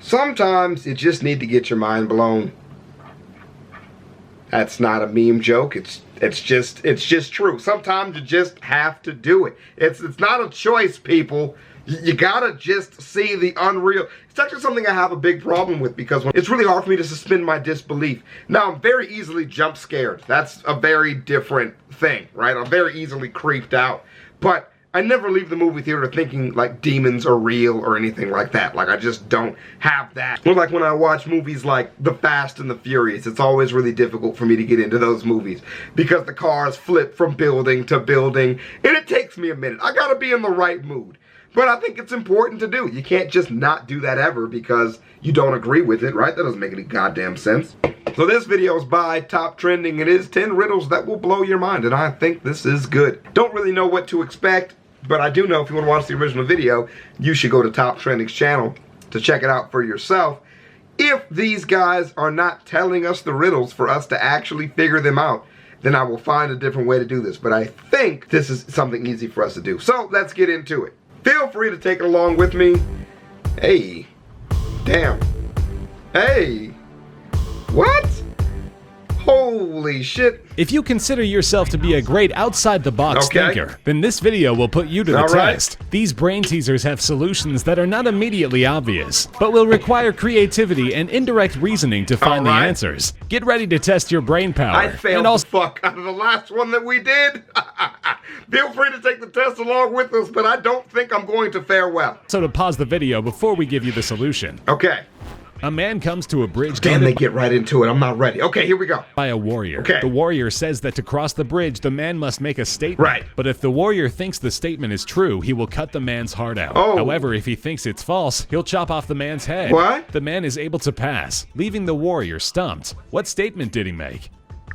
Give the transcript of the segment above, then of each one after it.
Sometimes you just need to get your mind blown. That's not a meme joke. It's just true. Sometimes you just have to do it. It's not a choice, people. You gotta just see the unreal. It's actually something I have a big problem with because it's really hard for me to suspend my disbelief. Now, I'm very easily jump scared. That's a very different thing, right? I'm very easily creeped out. But I never leave the movie theater thinking like demons are real or anything like that. Like, I just don't have that. Or like when I watch movies like The Fast and the Furious, it's always really difficult for me to get into those movies because the cars flip from building to building and it takes me a minute. I gotta be in the right mood. But I think it's important to do. You can't just not do that ever because you don't agree with it, right? That doesn't make any goddamn sense. So this video is by Top Trending. It is 10 riddles that will blow your mind, and I think this is good. Don't really know what to expect, but I do know if you want to watch the original video, you should go to Top Trending's channel to check it out for yourself. If these guys are not telling us the riddles for us to actually figure them out, then I will find a different way to do this. But I think this is something easy for us to do. So let's get into it. Feel free to take it along with me. Hey. Damn. Hey. What? Holy shit. If you consider yourself to be a great outside-the-box thinker, then this video will put you to the test. These brain teasers have solutions that are not immediately obvious, but will require creativity and indirect reasoning to find the answers. Get ready to test your brain power. I failed the fuck out of the last one that we did. Feel free to take the test along with us, but I don't think I'm going to fare well. So to pause the video before we give you the solution. Okay. A man comes to a bridge. Damn, they get right into it. I'm not ready. Okay, here we go. By a warrior. Okay. The warrior says that to cross the bridge, the man must make a statement. Right. But if the warrior thinks the statement is true, he will cut the man's heart out. Oh. However, if he thinks it's false, he'll chop off the man's head. What? The man is able to pass, leaving the warrior stumped. What statement did he make?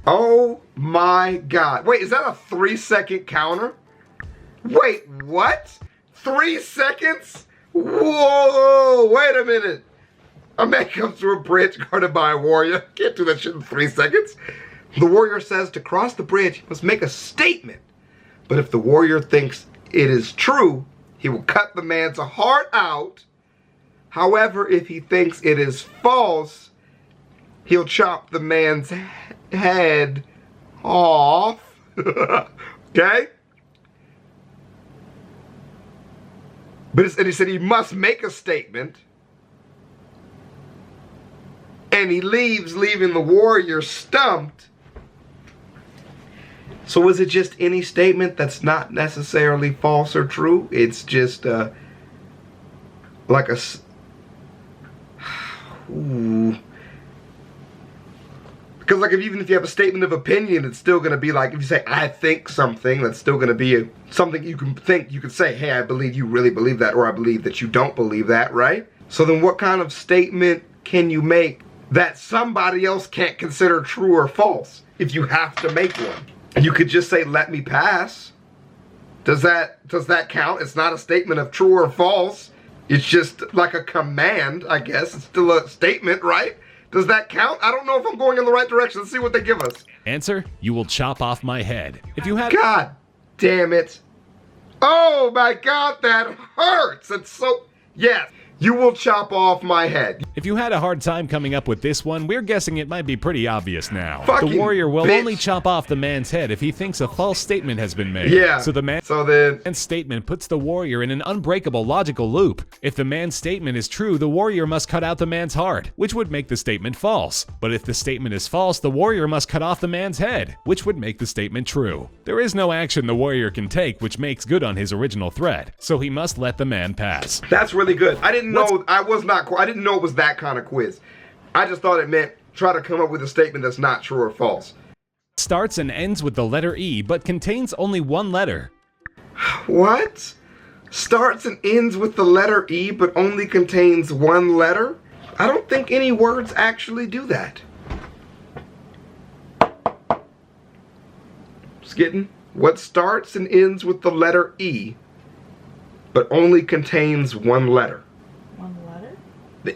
Oh my God. Wait, is that a 3-second counter? Wait, what? 3 seconds? Whoa, wait a minute. A man comes through a bridge guarded by a warrior. Can't do that shit in 3 seconds. The warrior says to cross the bridge, he must make a statement. But if the warrior thinks it is true, he will cut the man's heart out. However, if he thinks it is false, he'll chop the man's head off. Okay? And he said he must make a statement. And he leaves, leaving the warrior stumped. So is it just any statement that's not necessarily false or true? It's just like a... Ooh. Because like even if you have a statement of opinion, it's still going to be like, if you say, I think something, that's still going to be something you can think. You can say, hey, I believe you really believe that, or I believe that you don't believe that, right? So then what kind of statement can you make that somebody else can't consider true or false if you have to make one? You could just say, let me pass. Does that count? It's not a statement of true or false. It's just like a command, I guess. It's still a statement, right? Does that count? I don't know if I'm going in the right direction. Let's see what they give us. Answer, you will chop off my head. If you had... God damn it. Oh my God, that hurts. It's so... Yes. You will chop off my head. If you had a hard time coming up with this one, we're guessing it might be pretty obvious now. Fucking the warrior will bitch. only chop off the man's head if he thinks a false statement has been made. Yeah. So the man's statement puts the warrior in an unbreakable logical loop. If the man's statement is true, the warrior must cut out the man's heart, which would make the statement false. But if the statement is false, the warrior must cut off the man's head, which would make the statement true. There is no action the warrior can take which makes good on his original threat, so he must let the man pass. That's really good. I didn't know. I didn't know it was that kind of quiz. I just thought it meant try to come up with a statement that's not true or false. Starts and ends with the letter E, but contains only one letter. What? Starts and ends with the letter E, but only contains one letter? I don't think any words actually do that. Skittin'? What starts and ends with the letter E, but only contains one letter? One letter?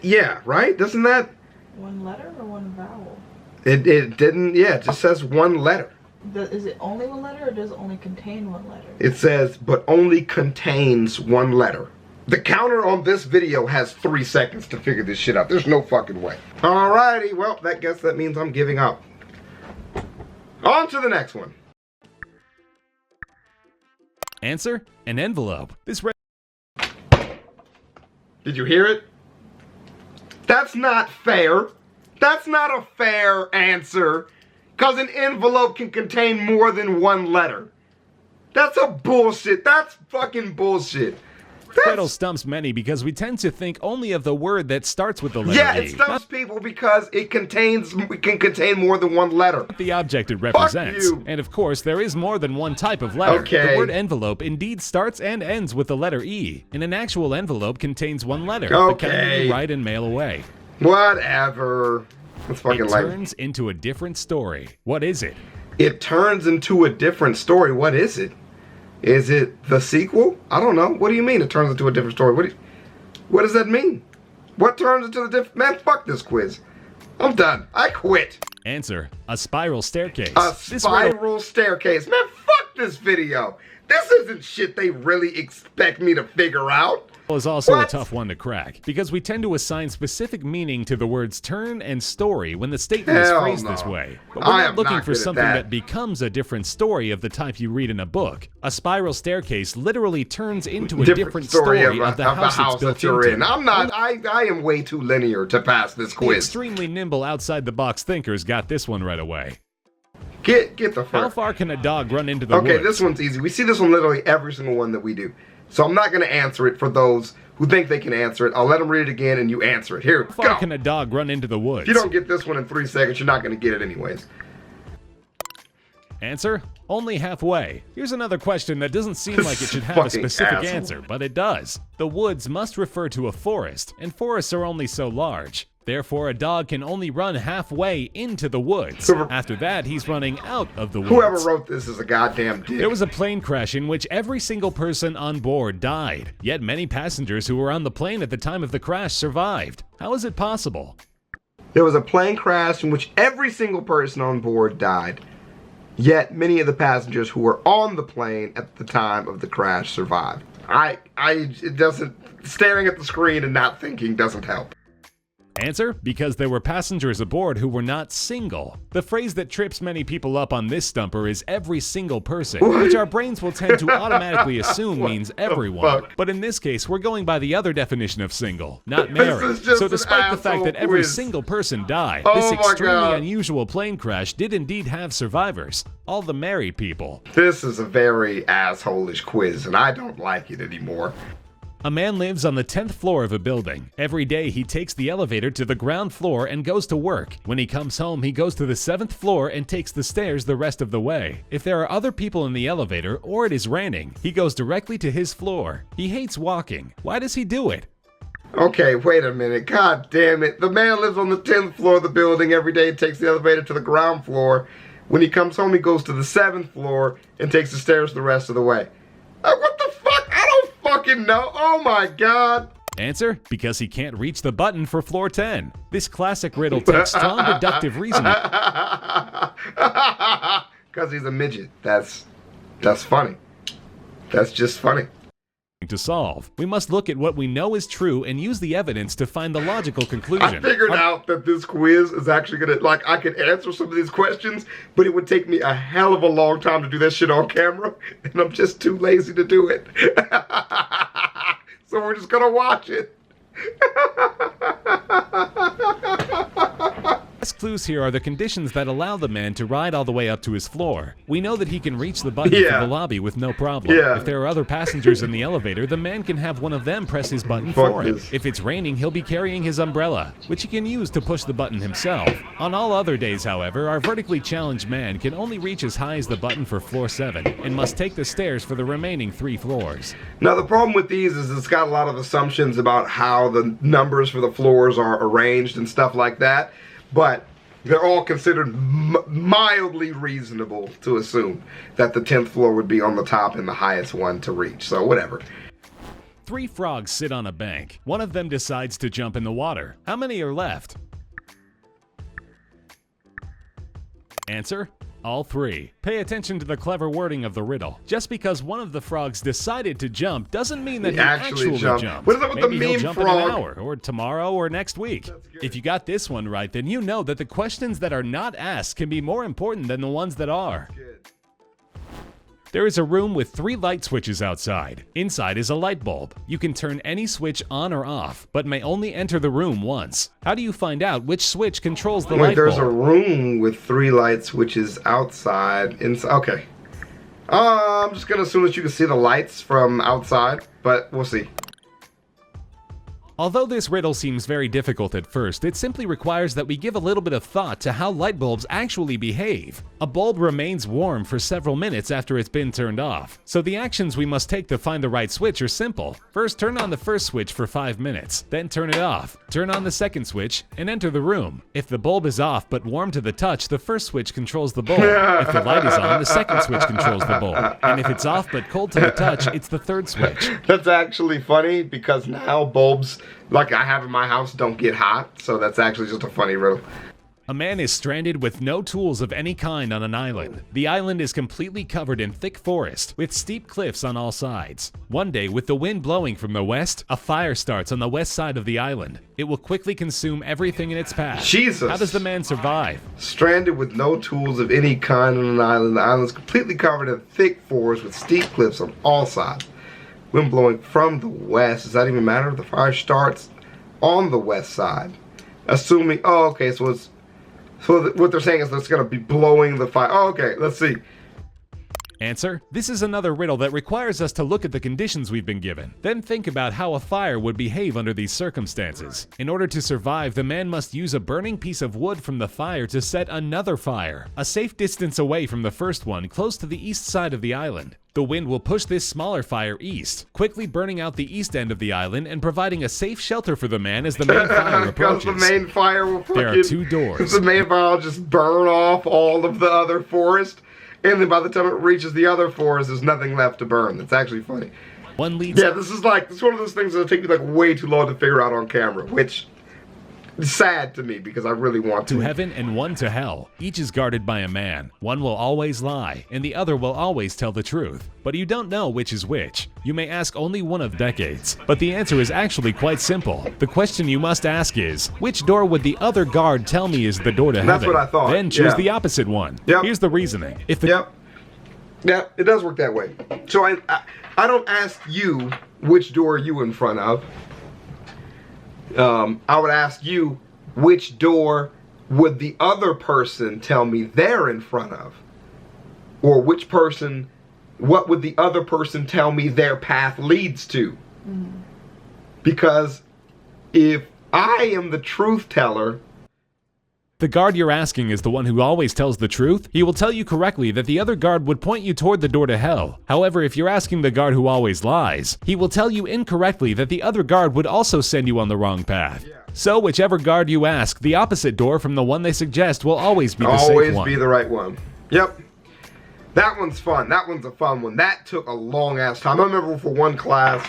Yeah, right? Doesn't that... One letter or one vowel? It didn't, yeah, it just says one letter. Is it only one letter or does it only contain one letter? It says, but only contains one letter. The counter on this video has 3 seconds to figure this shit out. There's no fucking way. Alrighty, well, that means I'm giving up. On to the next one. Answer: an envelope. Did you hear it? That's not fair. That's not a fair answer. Because an envelope can contain more than one letter. That's a bullshit. That's fucking bullshit. Riddle stumps many because we tend to think only of the word that starts with the letter Yeah, E. it stumps people because it can contain more than one letter. The object it represents. you. And of course, there is more than one type of letter. Okay. The word envelope indeed starts and ends with the letter E, and an actual envelope contains one letter. Okay. The kind you write and mail away. Whatever. That's fucking It lame. turns into a different story. What is it? It turns into a different story. What is it? Is it the sequel? I don't know. What do you mean it turns into a different story? What does that mean? What turns into the different... Man, fuck this quiz. I'm done. I quit. Answer: a spiral staircase. A This riddle spiral staircase. Man, fuck this video. This isn't shit they really expect me to figure out. is also What? a tough one to crack, because we tend to assign specific meaning to the words turn and story when the statement is Hell phrased no. this way. But I we're am not looking not for good at something that. that becomes a different story of the type you read in a book. A spiral staircase literally turns into a different story of the house it's built that you're into. in. I'm not. I am way too linear to pass this The quiz. extremely nimble outside-the-box thinkers got this one right away. Get the How fuck. far can a dog run into the Okay, woods? this one's easy. We see this one literally every single one that we do. So I'm not going to answer it for those who think they can answer it. I'll let them read it again and you answer it. Here, How far go. can a dog run into the woods? If you don't get this one in 3 seconds, you're not going to get it anyways. Answer: only halfway. Here's another question that doesn't seem This like it should have a fucking specific asshole. answer, but it does. The woods must refer to a forest, and forests are only so large. Therefore, a dog can only run halfway into the woods. After that, he's running out of the woods. Whoever wrote this is a goddamn dick. There was a plane crash in which every single person on board died, yet many passengers who were on the plane at the time of the crash survived. How is it possible? There was a plane crash in which every single person on board died. Yet many of the passengers who were on the plane at the time of the crash survived. It doesn't, staring at the screen and not thinking doesn't help. Answer: because there were passengers aboard who were not single. The phrase that trips many people up on this stumper is every single person, which our brains will tend to automatically assume means everyone. fuck? But in this case, we're going by the other definition of single, not married. is just So an despite the fact asshole that every quiz. single person died, Oh this my extremely God. unusual plane crash did indeed have survivors. All the married people. This is a very assholish quiz and I don't like it anymore. A man lives on the 10th floor of a building. Every day he takes the elevator to the ground floor and goes to work. When he comes home, he goes to the 7th floor and takes the stairs the rest of the way. If there are other people in the elevator or it is raining, he goes directly to his floor. He hates walking. Why does he do it? Okay, wait a minute. God damn it. The man lives on the 10th floor of the building every day and takes the elevator to the ground floor. When he comes home, he goes to the 7th floor and takes the stairs the rest of the way. What the fuck? I don't fucking know. Oh my God. Answer: because he can't reach the button for floor 10. This classic riddle takes strong deductive reasoning Because he's a midget. That's funny. That's just funny. to solve. We must look at what we know is true and use the evidence to find the logical conclusion. I figured out that this quiz is actually gonna, like, I could answer some of these questions, but it would take me a hell of a long time to do that shit on camera, and I'm just too lazy to do it. So we're just gonna watch it. Best clues here are the conditions that allow the man to ride all the way up to his floor. We know that he can reach the button Yeah. for the lobby with no problem. Yeah. If there are other passengers in the elevator, the man can have one of them press his button Fuck for him. this. If it's raining, he'll be carrying his umbrella, which he can use to push the button himself. On all other days, however, our vertically challenged man can only reach as high as the button for floor 7 and must take the stairs for the remaining 3 floors. Now the problem with these is it's got a lot of assumptions about how the numbers for the floors are arranged and stuff like that, but they're all considered mildly reasonable to assume that the 10th floor would be on the top and the highest one to reach, so whatever. 3 frogs sit on a bank. One of them decides to jump in the water. How many are left? Answer: All three. Pay attention to the clever wording of the riddle. Just because one of the frogs decided to jump doesn't mean that he actually jumped. What is up with Maybe the he'll meme jump frog? in an hour, or tomorrow, or next week. If you got this one right, then you know that the questions that are not asked can be more important than the ones that are. There is a room with 3 light switches outside. Inside is a light bulb. You can turn any switch on or off, but may only enter the room once. How do you find out which switch controls the light bulb? There's a room with 3 light switches outside. Inside. Okay. I'm just gonna assume that you can see the lights from outside, but we'll see. Although this riddle seems very difficult at first, it simply requires that we give a little bit of thought to how light bulbs actually behave. A bulb remains warm for several minutes after it's been turned off, so the actions we must take to find the right switch are simple. First, turn on the first switch for 5 minutes, then turn it off. Turn on the second switch, and enter the room. If the bulb is off but warm to the touch, the first switch controls the bulb. If the light is on, the second switch controls the bulb. And if it's off but cold to the touch, it's the third switch. That's actually funny because now bulbs like I have in my house don't get hot, so that's actually just a funny riddle. A man is stranded with no tools of any kind on an island. The island is completely covered in thick forest, with steep cliffs on all sides. One day, with the wind blowing from the west, a fire starts on the west side of the island. It will quickly consume everything in its path. Jesus! How does the man survive? Stranded with no tools of any kind on an island. The island is completely covered in thick forest with steep cliffs on all sides. Wind blowing from the west. Does that even matter? The fire starts on the west side. Assuming, oh, okay, so what they're saying is that it's going to be blowing the fire. Oh, okay, let's see. Answer: this is another riddle that requires us to look at the conditions we've been given. Then think about how a fire would behave under these circumstances. In order to survive, the man must use a burning piece of wood from the fire to set another fire, a safe distance away from the first one, close to the east side of the island. The wind will push this smaller fire east, quickly burning out the east end of the island and providing a safe shelter for the man as the main fire approaches. The main fire will there are 2 doors. The main fire will just burn off all of the other forest, and then by the time it reaches the other forest, there's nothing left to burn. That's actually funny. One leads. Yeah, this is one of those things that'll take me like way too long to figure out on camera, which is sad to me because I really want to. To heaven and one to hell. Each is guarded by a man. One will always lie, and the other will always tell the truth. But you don't know which is which. You may ask only one of decades, but the answer is actually quite simple. The question you must ask is, which door would the other guard tell me is the door to heaven? That's what I thought. Then choose the opposite one. Yep. Here's the reasoning. If the Yep, it does work that way. So I don't ask you which door are you in front of. I would ask you, which door would the other person tell me they're in front of? Or what would the other person tell me their path leads to? Because if I am the truth teller, the guard you're asking is the one who always tells the truth, he will tell you correctly that the other guard would point you toward the door to hell. However, if you're asking the guard who always lies, he will tell you incorrectly that the other guard would also send you on the wrong path. So whichever guard you ask, the opposite door from the one they suggest will always be the safe one. Always be the right one. Yep. That one's fun. That one's a fun one. That took a long ass time. I remember for one class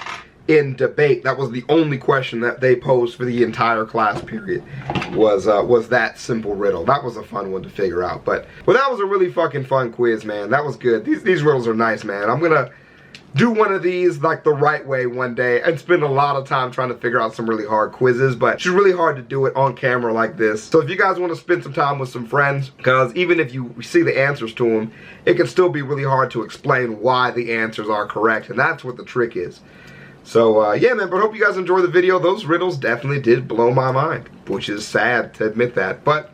in debate, that was the only question that they posed for the entire class period was that simple riddle. That was a fun one to figure out. But that was a really fucking fun quiz, man. That was good. These riddles are nice, man. I'm gonna do one of these like the right way one day and spend a lot of time trying to figure out some really hard quizzes, but it's really hard to do it on camera like this. So if you guys want to spend some time with some friends, because even if you see the answers to them, it can still be really hard to explain why the answers are correct, and that's what the trick is. So yeah, man, but I hope you guys enjoyed the video. Those riddles definitely did blow my mind, which is sad to admit that, but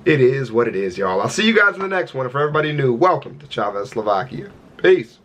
it is what it is, y'all. I'll see you guys in the next one. And for everybody new, welcome to ChavezzSlovakia. Peace.